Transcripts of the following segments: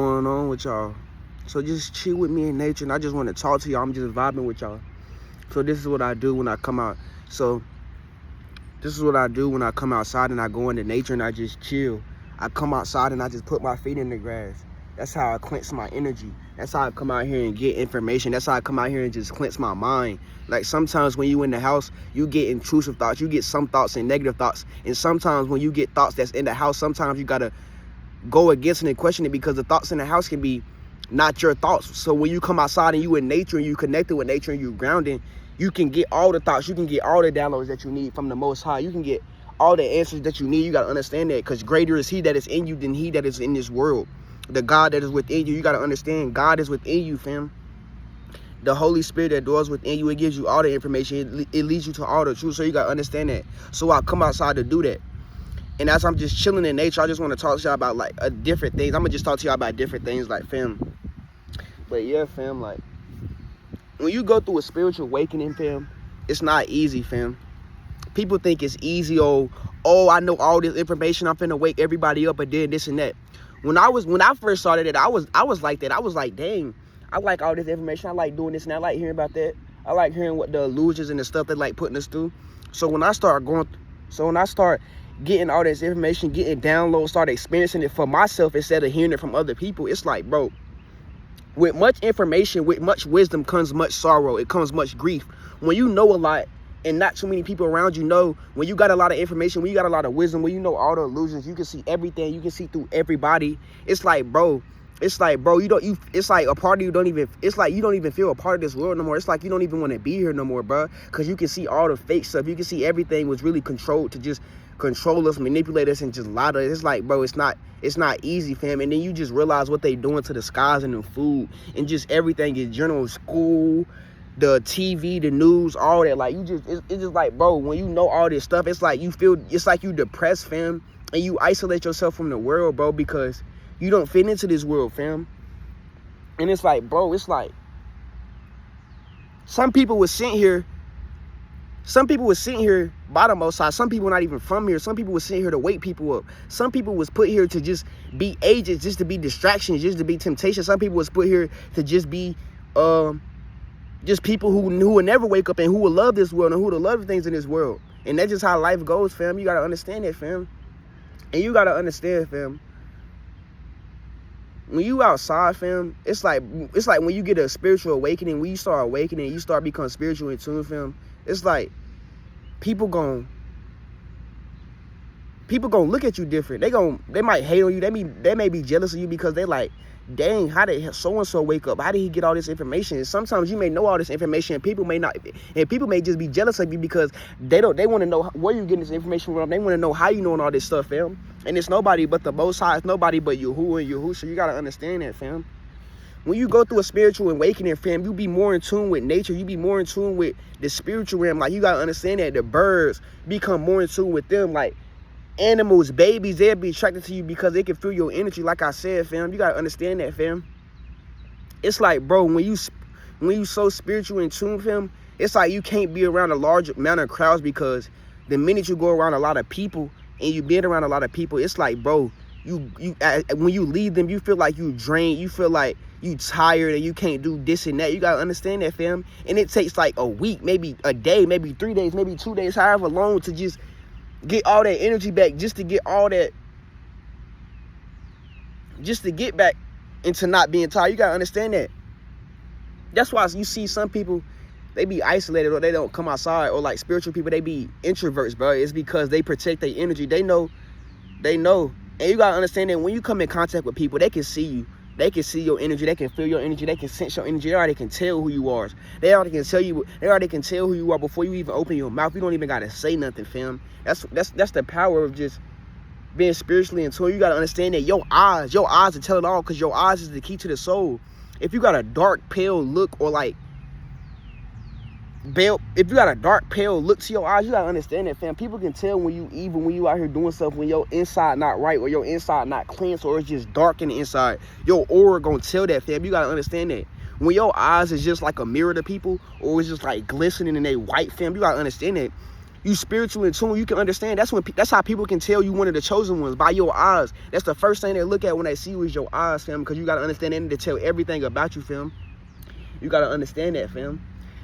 Going on with y'all. So just chill with me in nature, and I just want to talk to y'all. I'm just vibing with y'all. So this is what I do when I come out. So this is what I do when I come outside and I go into nature and I just chill. I come outside and I just put my feet in the grass. That's how I cleanse my energy. That's how I come out here and get information. That's how I come out here and just cleanse my mind. Like sometimes when you in the house, you get intrusive thoughts. You get some thoughts and negative thoughts. And sometimes when you get thoughts that's in the house, sometimes you gotta go against it and question it, because the thoughts in the house can be not your thoughts. So when you come outside and you in nature and you connected with nature and you grounding, you can get all the thoughts, you can get all the downloads that you need from the Most High. You can get all the answers that you need. You got to understand that, because greater is he that is in you than he that is in this world. The God that is within you, you got to understand God is within you, fam. The Holy Spirit that dwells within you, it gives you all the information. It leads you to all the truth. So you got to understand that. So I come outside to do that. And as I'm just chilling in nature, I just want to talk to y'all about like different things. I'm going to just talk to y'all about different things, like, fam. But yeah, fam, like, when you go through a spiritual awakening, fam, it's not easy, fam. People think it's easy. Oh, I know all this information. I'm finna wake everybody up and did this and that. When I first started it, I was like that. I was like, dang, I like all this information. I like doing this and I like hearing about that. I like hearing what the illusions and the stuff they like putting us through. So when I start getting all this information, getting downloads, start experiencing it for myself instead of hearing it from other people, it's like, bro, with much information, with much wisdom comes much sorrow. It comes much grief. When you know a lot and not too many people around you know, when you got a lot of information, when you got a lot of wisdom, when you know all the illusions, you can see everything, you can see through everybody. It's like, bro, it's like a part of you it's like you don't even feel a part of this world no more. It's like you don't even want to be here no more, bro, because you can see all the fake stuff. You can see everything was really controlled to just control us, manipulate us, and just lie to us. It's like, bro, it's not easy, fam. And then you just realize what they doing to the skies and the food and just everything in general, school, the TV, the news, all that. Like, it's just like, bro, when you know all this stuff, it's like you depressed, fam, and you isolate yourself from the world, bro, because you don't fit into this world, fam. And it's like, bro, it's like some people were sent here by the Most High. Some people not even from here. Some people were sent here to wake people up. Some people was put here to just be agents, just to be distractions, just to be temptation. Some people was put here to just be just people who would never wake up and who would love this world and who would love things in this world. And that's just how life goes, fam. You gotta understand that, fam. And you gotta understand, fam, when you outside, fam, it's like when you get a spiritual awakening, when you start awakening, you start becoming spiritual in tune, fam. It's like people gon' look at you different. They might hate on you. They may be jealous of you because they like, dang, how did so-and-so wake up? How did he get all this information? And sometimes you may know all this information and people may not, and people may just be jealous of you because they want to know where you getting this information from. They want to know how you knowing all this stuff, fam. And it's nobody but the Most High. It's nobody but Yahuwah and Yahushua. So you gotta understand that, fam. When you go through a spiritual awakening, fam, you be more in tune with nature. You be more in tune with the spiritual realm. Like, you gotta understand that the birds become more in tune with them. Like, animals, babies, they'll be attracted to you because they can feel your energy. Like I said, fam, you gotta understand that, fam. It's like, bro, when you so spiritual in tune, fam, it's like you can't be around a large amount of crowds, because the minute you go around a lot of people and you been around a lot of people, it's like, bro, when you leave them, you feel like you drained. You feel like you tired and you can't do this and that. You gotta understand that, fam. And it takes like a week, maybe a day, maybe 3 days, maybe 2 days, however long, to just get all that energy back, just to get back into not being tired. You gotta understand that. That's why you see some people, they be isolated or they don't come outside, or like spiritual people, they be introverts, bro. It's because they protect their energy. They know. And you gotta understand that when you come in contact with people, they can see you. They can see your energy. They can feel your energy. They can sense your energy. They already can tell who you are. They already can tell who you are before you even open your mouth. You don't even gotta say nothing, fam. That's the power of just being spiritually in tune. You gotta understand that your eyes are telling all, because your eyes is the key to the soul. If you got a dark, pale look, or like if you got a dark, pale look to your eyes, you gotta understand that, fam. People can tell when you evil, when you out here doing stuff, when your inside not right, or your inside not cleansed, or it's just dark in the inside. Your aura gonna tell that, fam. You gotta understand that. When your eyes is just like a mirror to people, or it's just like glistening and they white, fam, you gotta understand that. you spiritual in tune, you can understand. That's how people can tell you one of the chosen ones, by your eyes. That's the first thing they look at when they see you is your eyes, fam, because you got to understand they need to tell everything about you, fam. You got to understand that, fam.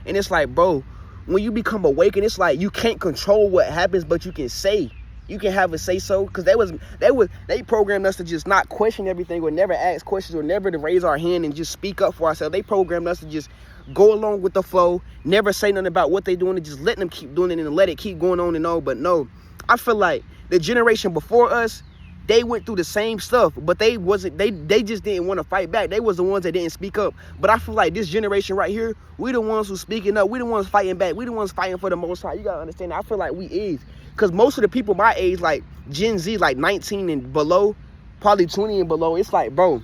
And it's like, bro, when you become awakened, it's like you can't control what happens, but you can say. You can have a say so, because they programmed us to just not question everything, or never ask questions, or never to raise our hand and just speak up for ourselves. They programmed us to just go along with the flow, never say nothing about what they're doing, and just letting them keep doing it and let it keep going on and on. But no, I feel like the generation before us, they went through the same stuff, but they just didn't want to fight back. They was the ones that didn't speak up. But I feel like this generation right here, we the ones who speaking up. We the ones fighting back. We the ones fighting for the Most High. You gotta understand that. I feel like we is. Because most of the people my age, like Gen Z, like 19 and below, probably 20 and below, it's like, bro,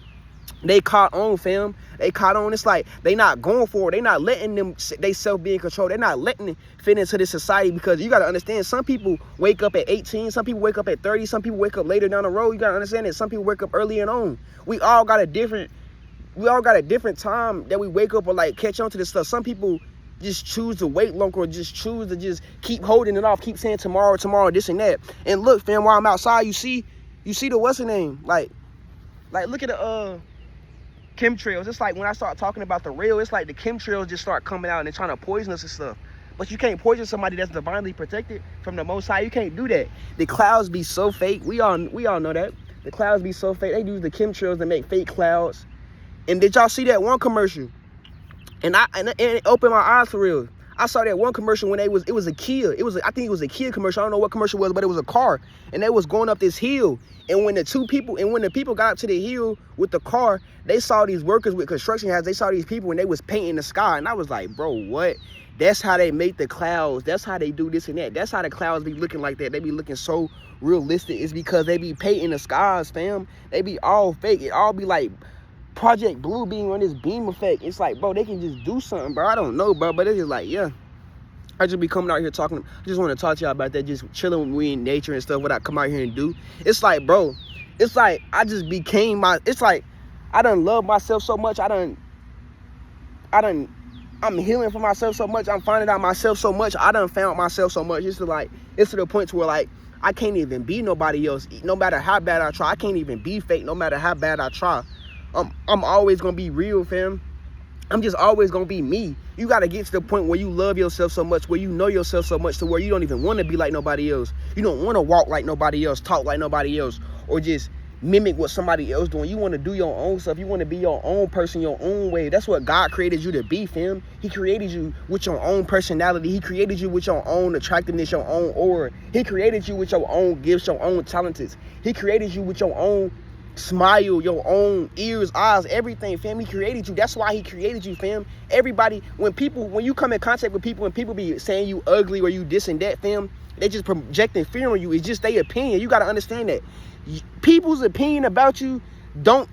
they caught on, fam. They caught on. It's like they not going for it. They not letting they self be in control. They're not letting it fit into this society, because you got to understand, some people wake up at 18. Some people wake up at 30. Some people wake up later down the road. You got to understand that some people wake up early and on. We all got a different time that we wake up or like catch on to this stuff. Some people just choose to wait longer, or just choose to just keep holding it off, keep saying tomorrow, this and that. And look, fam, while I'm outside, you see the what's the name? Like look at the chemtrails. It's like when I start talking about the real, it's like the chemtrails just start coming out and they're trying to poison us and stuff. But you can't poison somebody that's divinely protected from the Most High. You can't do that. The clouds be so fake. We all know that. The clouds be so fake. They use the chemtrails to make fake clouds. And did y'all see that one commercial? And it opened my eyes for real. I saw that one commercial when it was a Kia. I think it was a Kia commercial. I don't know what commercial it was, but it was a car. And they was going up this hill. And when the people got up to the hill with the car, they saw these workers with construction hats. They saw these people and they was painting the sky. And I was like, bro, what? That's how they make the clouds. That's how they do this and that. That's how the clouds be looking like that. They be looking so realistic. It's because they be painting the skies, fam. They be all fake. It all be like Project Blue being on this beam effect. It's like, bro, they can just do something, bro. I don't know, bro, but it's just like, yeah. I just be coming out here talking. I just want to talk to y'all about that, just chilling with me in nature and stuff, what I come out here and do. It's like, bro, it's like I just became it's like I done love myself so much. I'm healing for myself so much. I'm finding out myself so much. I done found myself so much. It's to the point to where like I can't even be nobody else. No matter how bad I try, I can't even be fake. No matter how bad I try. I'm always gonna be real, fam. I'm just always gonna be me. You gotta get to the point where you love yourself so much, where you know yourself so much, to where you don't even want to be like nobody else. You don't want to walk like nobody else, talk like nobody else, or just mimic what somebody else doing. You want to do your own stuff. You want to be your own person, your own way. That's what God created you to be, fam. He created you with your own personality. He created you with your own attractiveness, your own aura. He created you with your own gifts, your own talents. He created you with your own smile, your own ears, eyes, everything, fam. He created you. That's why he created you, fam. Everybody, when you come in contact with people and people be saying you ugly or you this and that, fam, they just projecting fear on you. It's just their opinion. You got to understand that people's opinion about you don't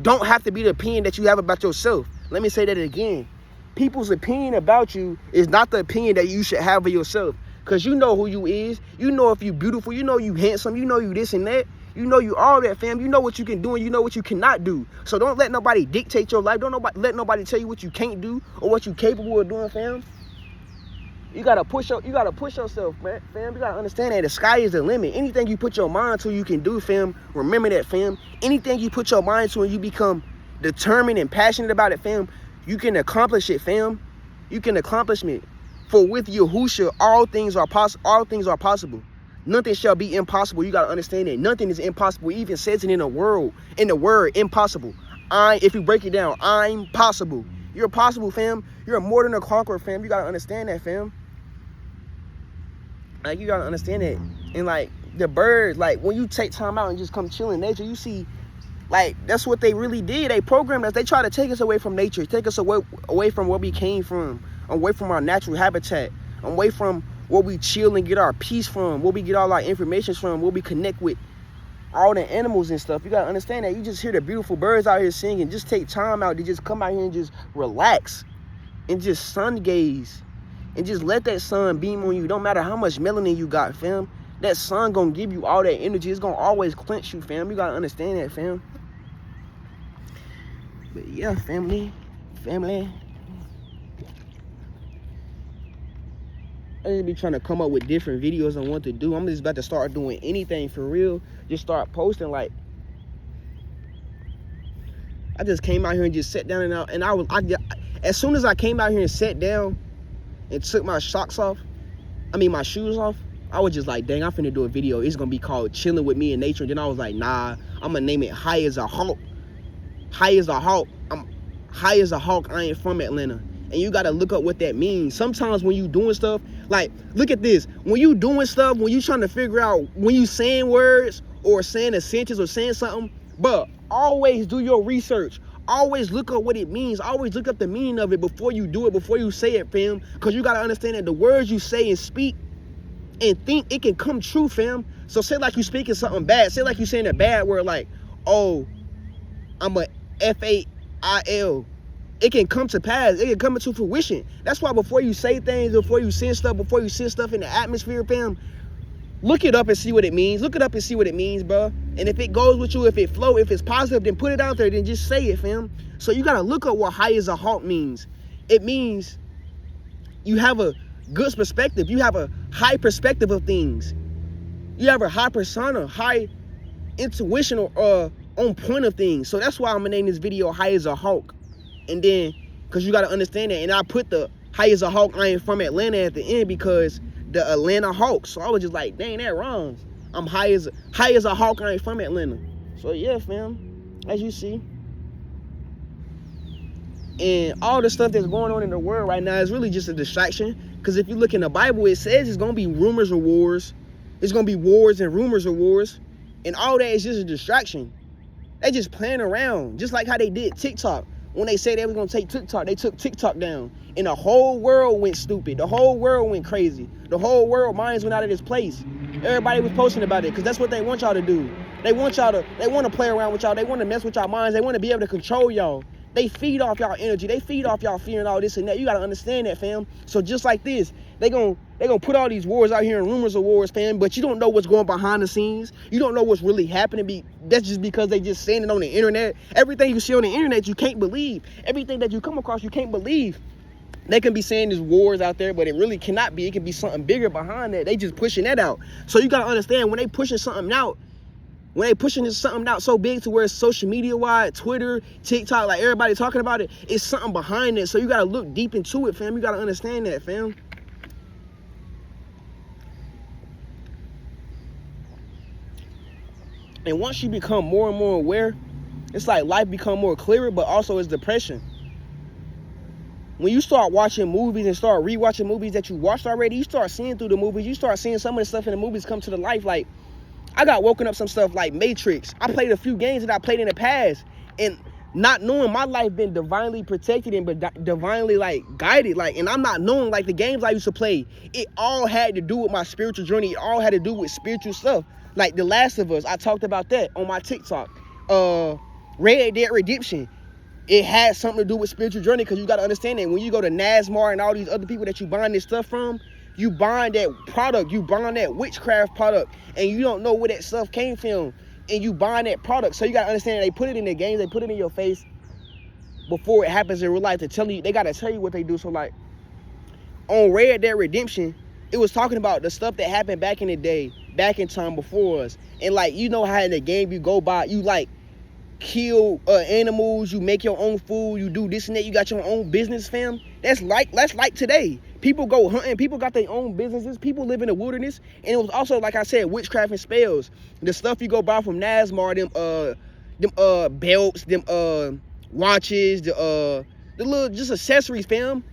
have to be the opinion that you have about yourself. Let me say that again. People's opinion about you is not the opinion that you should have of yourself, because you know who you is. You know if you beautiful. You know you handsome. You know you this and that. You know you all that, fam. You know what you can do and you know what you cannot do. So don't let nobody dictate your life. Let nobody tell you what you can't do or what you capable of doing, fam. You gotta push yourself, man, fam. You gotta understand that the sky is the limit. Anything you put your mind to, you can do, fam. Remember that, fam. Anything you put your mind to and you become determined and passionate about it, fam, you can accomplish it, fam. You can accomplish it. For with Yahushua, all things are possible. Nothing shall be impossible. You got to understand that nothing is impossible. It even says it in the word impossible. If you break it down, I'm possible. You're possible, fam. You're more than a conqueror, fam. You got to understand that, fam. Like, you got to understand that. And like the birds, like when you take time out and just come chill in nature, you see, like, that's what they really did. They programmed us. They try to take us away from nature, take us away from where we came from, away from our natural habitat, away from where we chill and get our peace from, where we get all our information from, where we connect with all the animals and stuff. You gotta understand that. You just hear the beautiful birds out here singing. Just take time out to just come out here and just relax and just sun gaze and just let that sun beam on you. Don't matter how much melanin you got, fam. That sun gonna give you all that energy. It's gonna always clench you, fam. You gotta understand that, fam. But yeah, family. I just be trying to come up with different videos on what to do. I'm just about to start doing anything for real. Just start posting. Like, I just came out here and just sat down and as soon as I came out here and sat down and took my socks off, my shoes off, I was just like, dang, I'm finna do a video. It's gonna be called Chilling With Me in Nature. And then I was like, nah, I'm gonna name it High as a Hawk. High as a Hawk. I'm high as a hawk. I ain't from Atlanta. And you gotta look up what that means. Sometimes when you doing stuff, like, look at this. When you doing stuff, when you trying to figure out, when you saying words or saying a sentence or saying something, but always do your research. Always look up what it means. Always look up the meaning of it before you do it, before you say it, fam. Because you gotta understand that the words you say and speak and think, it can come true, fam. So say like you speaking something bad. Say like you saying a bad word, like, oh, I'm a FAIL. It can come to pass. It can come into fruition. That's why before you say things, before you send stuff in the atmosphere, fam, look it up and see what it means. Look it up and see what it means, bro. And if it goes with you, if it flow, if it's positive, then put it out there. Then just say it, fam. So you gotta look up what high as a hawk means. It means you have a good perspective. You have a high perspective of things. You have a high persona, high intuition, or on point of things. So that's why I'm gonna name this video High as a Hawk. And then, because you got to understand that. And I put the High as a Hawk, I ain't from Atlanta at the end because the Atlanta Hawks. So I was just like, dang, that wrong. I'm high as a hawk, I ain't from Atlanta. So yeah, fam, as you see. And all the stuff that's going on in the world right now is really just a distraction. Because if you look in the Bible, it says it's going to be rumors of wars. It's going to be wars and rumors of wars. And all that is just a distraction. They just playing around. Just like how they did TikTok. When they said they was going to take TikTok, they took TikTok down. And the whole world went stupid. The whole world went crazy. The whole world minds went out of this place. Everybody was posting about it because that's what they want y'all to do. They want to play around with y'all. They want to mess with y'all minds. They want to be able to control y'all. They feed off y'all energy. They feed off y'all fear and all this and that. You got to understand that, fam. So just like this, they gonna put all these wars out here and rumors of wars, fam, but you don't know what's going behind the scenes. You don't know what's really happening. That's just because they just saying it on the internet. Everything you see on the internet, you can't believe. Everything that you come across, you can't believe. They can be saying there's wars out there, but it really cannot be. It can be something bigger behind that. They just pushing that out. So you got to understand, when they pushing something out, so big to where it's social media wide, Twitter, TikTok, like everybody talking about it, it's something behind it. So you got to look deep into it, fam. You got to understand that, fam. And once you become more and more aware, it's like life become more clearer, but also it's depression. When you start watching movies and start rewatching movies that you watched already, you start seeing through the movies. You start seeing some of the stuff in the movies come to the life. Like, I got woken up some stuff like Matrix. I played a few games that I played in the past, and not knowing my life been divinely protected and divinely like guided. Like, and I'm not knowing like the games I used to play. It all had to do with my spiritual journey. It all had to do with spiritual stuff. Like The Last of Us, I talked about that on my TikTok. Red Dead Redemption. It has something to do with spiritual journey, because you got to understand that when you go to NASMAR and all these other people that you buying this stuff from, you buying that product, you buying that witchcraft product, and you don't know where that stuff came from, and you buying that product. So you got to understand that they put it in their games, they put it in your face before it happens in real life to tell you, they got to tell you what they do. So like on Red Dead Redemption, it was talking about the stuff that happened back in the day, back in time before us. And like, you know how in the game you go by, you like kill animals, you make your own food, you do this and that, you got your own business, fam. That's like today. People go hunting, people got their own businesses, people live in the wilderness. And it was also, like I said, witchcraft and spells. The stuff you go buy from NASMAR, them belts, them watches, the little just accessories, fam.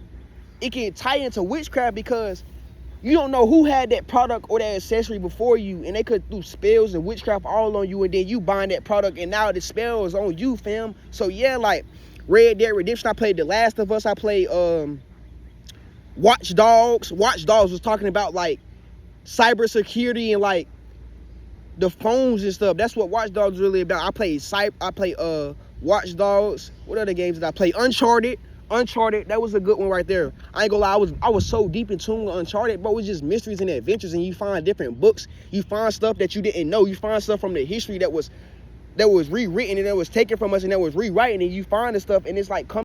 It can tie into witchcraft because you don't know who had that product or that accessory before you, and they could do spells and witchcraft all on you, and then you buying that product, and now the spell is on you, fam. So yeah, like Red Dead Redemption, I played The Last of Us, I played Watch Dogs. Watch Dogs was talking about like cybersecurity and like the phones and stuff. That's what Watch Dogs is really about. I played Watch Dogs. What other games did I play? Uncharted, that was a good one right there. I ain't gonna lie, I was so deep in tune with Uncharted, but it was just mysteries and adventures, and you find different books, you find stuff that you didn't know, you find stuff from the history that was rewritten and that was taken from us and that was rewriting, and you find the stuff, and it's like